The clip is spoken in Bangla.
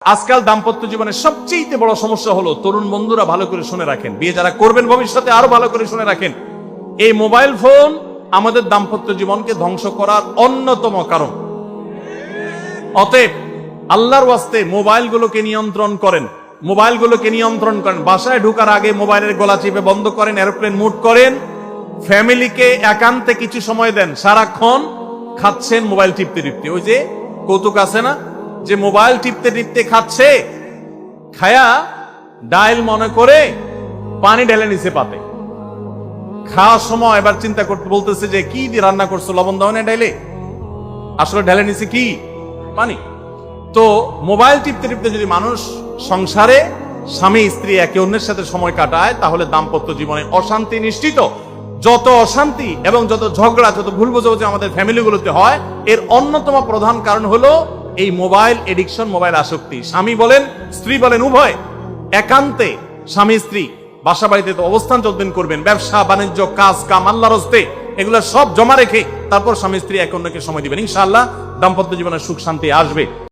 আজকাল দাম্পত্য জীবনের সবচেয়ে বড় সমস্যা হলো, তরুণ বন্ধুরা ভালো করে শুনে রাখেন, বিয়ে যারা করবেন ভবিষ্যতে আরো ভালো করে শুনে রাখেন, এই মোবাইল ফোন আমাদের দাম্পত্য জীবনকে ধ্বংস করার অন্যতম কারণ। অতএব আল্লাহর ওয়াস্তে মোবাইলগুলোকে নিয়ন্ত্রণ করেন, মোবাইলগুলোকে নিয়ন্ত্রণ করেন। বাসায় ঢোকার আগে মোবাইলের গলা চেপে বন্ধ করেন, এরোপ্লেন মুড করেন। ফ্যামিলিকে একান্তে কিছু সময় দেন। সারাক্ষণ খাচ্ছেন মোবাইল টিপতে টিপতে, ওই যে কৌতুক আছে না, যে মোবাইল টিপতে টিপতে খাচ্ছে, খায়া ডাইল মনে করে পানি ঢেলে নিচে পাতে। খাওয়ার সময় এবার চিন্তা করতে বলতেছে যে কি দিয়ে রান্না করছো, লবণ দাও না ডাইলে, আসলে ঢেলে নিচে কি পানি। তো মোবাইল টিপতে টিপতে যদি মানুষ সংসারে স্বামী স্ত্রী একে অন্যের সাথে সময় কাটায়, তাহলে দাম্পত্য জীবনে অশান্তি নিশ্চিত। যত অশান্তি এবং যত ঝগড়া, যত ভুল বোঝাবুঝি আমাদের ফ্যামিলিগুলোতে হয়, এর অন্যতম প্রধান কারণ হলো এই মোবাইল এডিকশন, মোবাইল আসক্তি। স্বামী বলেন স্ত্রী বলেন উভয় একান্তে স্বামী স্ত্রী বাসা বাড়িতে তো অবস্থান যতদিন করবেন, ব্যবসা বাণিজ্য কাজ কাম আল্লাহর হস্তে, এগুলা সব জমা রেখে তারপর স্বামী স্ত্রী একে অন্যকে সময় দিবেন, ইনশাআল্লাহ দাম্পত্য জীবনের সুখ শান্তি আসবে।